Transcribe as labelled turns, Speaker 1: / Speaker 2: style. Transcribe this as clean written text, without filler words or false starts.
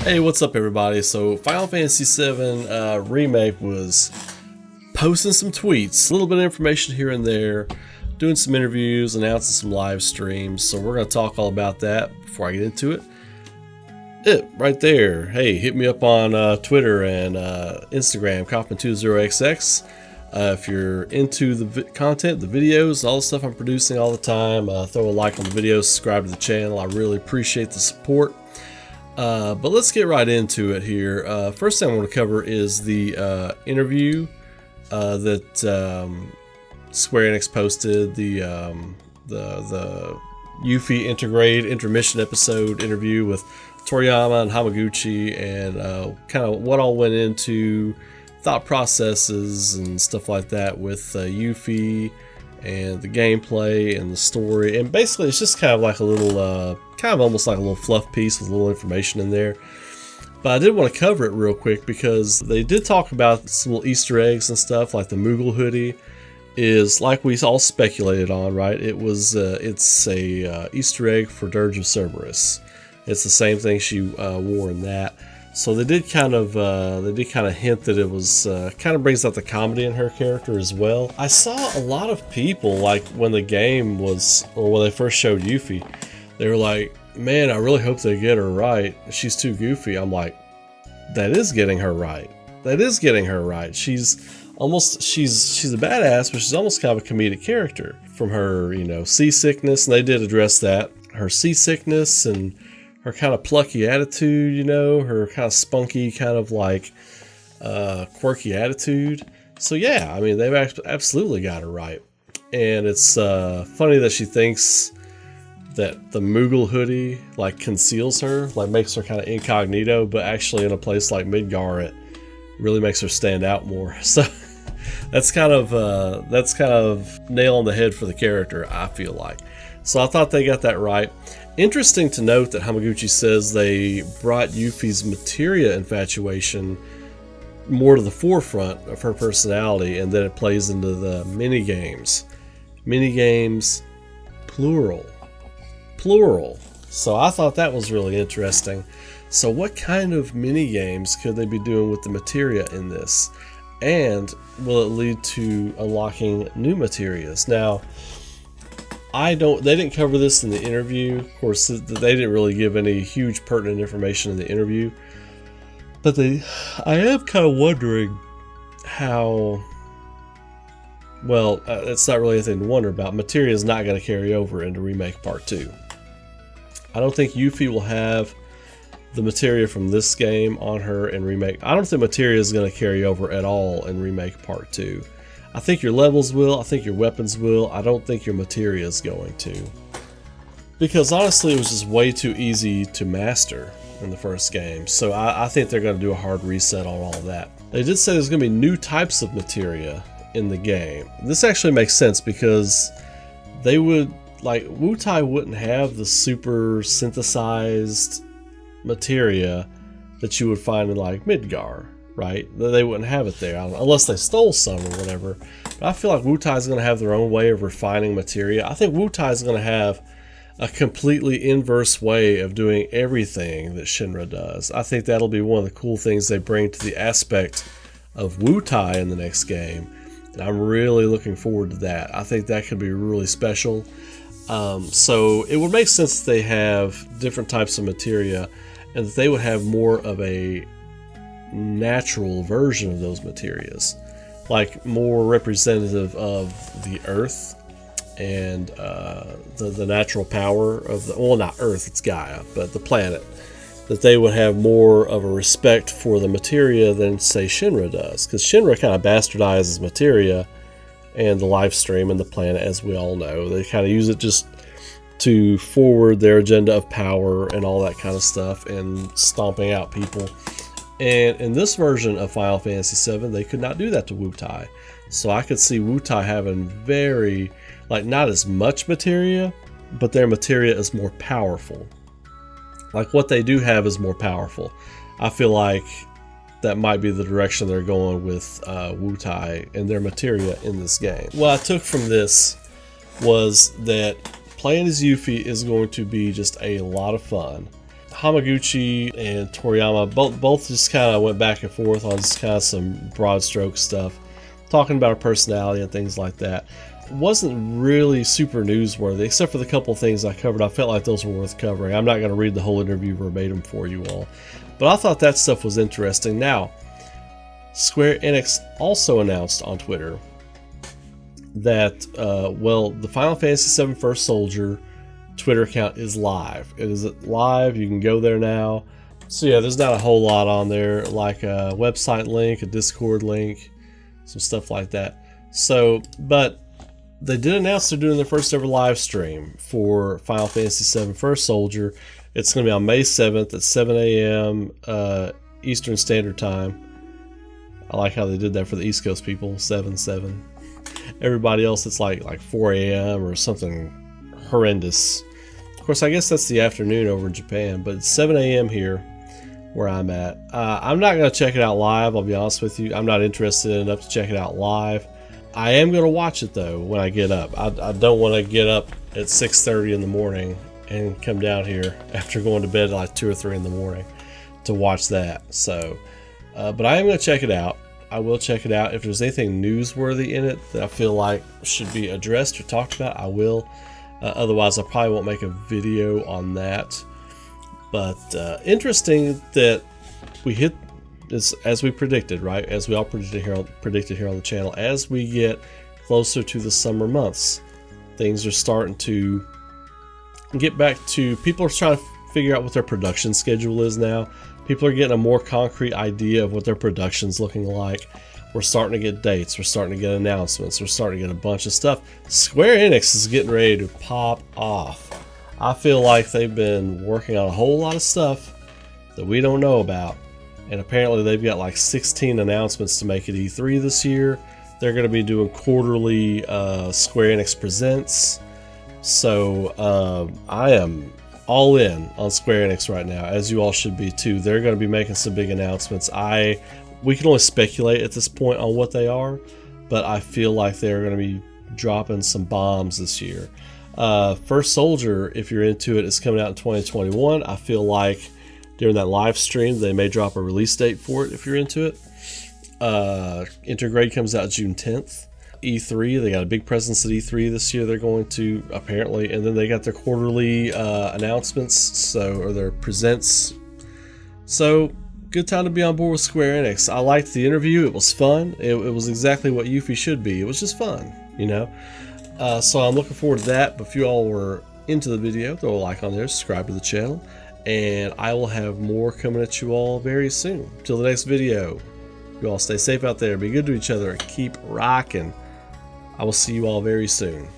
Speaker 1: Hey, what's up everybody? So Final Fantasy VII Remake was posting some tweets, a little bit of information here and there, doing some interviews, announcing some live streams. So we're going to talk all about that before I get into it. Right there. Hey, hit me up on Twitter and Instagram, Kaufman20XX. If you're into the content, the videos, all the stuff I'm producing all the time, throw a like on the video, subscribe to the channel. I really appreciate the support. But let's get right into it here. First thing I want to cover is the interview that Square Enix posted, the Yuffie Intergrade intermission episode interview with Toriyama and Hamaguchi, and kind of what all went into thought processes and stuff like that with Yuffie and the gameplay and the story. And basically it's just kind of like a little kind of almost like a little fluff piece with a little information in there. But I did want to cover it real quick because they did talk about some little Easter eggs and stuff, like the Moogle hoodie is like we all speculated on, right? It was it's a Easter egg for Dirge of Cerberus. It's the same thing she wore in that. So they did kind of hint that it was kind of brings out the comedy in her character as well. I saw a lot of people, like when the game was, or when they first showed Yuffie, they were like, man, I really hope they get her right. She's too goofy. I'm like, that is getting her right. That is getting her right. She's a badass, but she's almost kind of a comedic character from her, seasickness. And they did address that. Her seasickness and her kind of plucky attitude, her kind of spunky, kind of like quirky attitude. So yeah, I mean, they've absolutely got her right. And it's funny that she thinks that the Moogle hoodie like conceals her, like makes her kind of incognito, but actually in a place like Midgar, it really makes her stand out more. So that's kind of nail on the head for the character, I feel like. So I thought they got that right. Interesting to note that Hamaguchi says they brought Yuffie's Materia infatuation more to the forefront of her personality, and then it plays into the mini-games. Mini-games, plural. So I thought that was really interesting. So what kind of mini-games could they be doing with the Materia in this? And will it lead to unlocking new Materias? Now, they didn't cover this in the interview. Of course, they didn't really give any huge pertinent information in the interview. But I am kind of wondering how, well, it's not really anything to wonder about. Materia is not going to carry over into Remake Part 2. I don't think Yuffie will have the Materia from this game on her in Remake. I don't think Materia is going to carry over at all in Remake Part 2. I think your levels will, I think your weapons will, I don't think your Materia is going to. Because honestly, it was just way too easy to master in the first game. So I think they're going to do a hard reset on all of that. They did say there's going to be new types of Materia in the game. This actually makes sense because they would, like, Wutai wouldn't have the super synthesized Materia that you would find in like Midgar, right? They wouldn't have it there unless they stole some or whatever. But I feel like Wutai is going to have their own way of refining Materia. I think Wutai is going to have a completely inverse way of doing everything that Shinra does. I think that'll be one of the cool things they bring to the aspect of Wutai in the next game. And I'm really looking forward to that. I think that could be really special. So it would make sense that they have different types of Materia and that they would have more of a natural version of those Materias, like more representative of the Earth and the natural power of the, well, not Earth, it's Gaia, but the planet. That they would have more of a respect for the Materia than, say, Shinra does, because Shinra kind of bastardizes Materia and the life stream and the planet, as we all know. They kind of use it just to forward their agenda of power and all that kind of stuff and stomping out people. And in this version of Final Fantasy VII, they could not do that to Wutai. So I could see Wutai having very, like, not as much Materia, but their Materia is more powerful. Like, what they do have is more powerful. I feel like that might be the direction they're going with Wutai and their Materia in this game. What I took from this was that playing as Yuffie is going to be just a lot of fun. Hamaguchi and Toriyama both just kind of went back and forth on just kind of some broad stroke stuff, talking about her personality and things like that. It wasn't really super newsworthy, except for the couple of things I covered. I felt like those were worth covering. I'm not going to read the whole interview verbatim for you all, but I thought that stuff was interesting. Now, Square Enix also announced on Twitter that, well, the Final Fantasy VII First Soldier Twitter account is live. It is live. You can go there now. So yeah, there's not a whole lot on there, like a website link, a Discord link, some stuff like that. So, but they did announce they're doing their first ever live stream for Final Fantasy VII First Soldier. It's going to be on May 7th at 7 a.m. Eastern Standard Time. I like how they did that for the East Coast people, 7-7. Everybody else, it's like 4 a.m. or something horrendous. Of course, I guess that's the afternoon over in Japan, but it's 7 a.m. here where I'm at. I'm not going to check it out live, I'll be honest with you. I'm not interested enough to check it out live. I am going to watch it though when I get up. I don't want to get up at 6:30 in the morning and come down here after going to bed at like 2 or 3 in the morning to watch that. So, but I am going to check it out. I will check it out. If there's anything newsworthy in it that I feel like should be addressed or talked about, I will. Otherwise, I probably won't make a video on that. But interesting that we hit this as we predicted, right? As we all predicted here on the channel. As we get closer to the summer months, things are starting to get back to, people are trying to figure out what their production schedule is now. People are getting a more concrete idea of what their production's looking like. We're starting to get dates. We're starting to get announcements. We're starting to get a bunch of stuff. Square Enix is getting ready to pop off. I feel like they've been working on a whole lot of stuff that we don't know about. And apparently they've got like 16 announcements to make at E3 this year. They're going to be doing quarterly Square Enix Presents. So I am all in on Square Enix right now, as you all should be too. They're going to be making some big announcements. We can only speculate at this point on what they are, but I feel like they're going to be dropping some bombs this year. First Soldier, if you're into it, is coming out in 2021. I feel like during that live stream, they may drop a release date for it if you're into it. Intergrade comes out June 10th. E3, they got a big presence at E3 this year. They're going to, apparently, and then they got their quarterly announcements, or their presents. So, good time to be on board with Square Enix. I liked the interview. It was fun. It was exactly what Yuffie should be. It was just fun, you know. So I'm looking forward to that. But if you all were into the video, throw a like on there, subscribe to the channel, and I will have more coming at you all very soon. Till the next video, you all stay safe out there, be good to each other, and keep rocking. I will see you all very soon.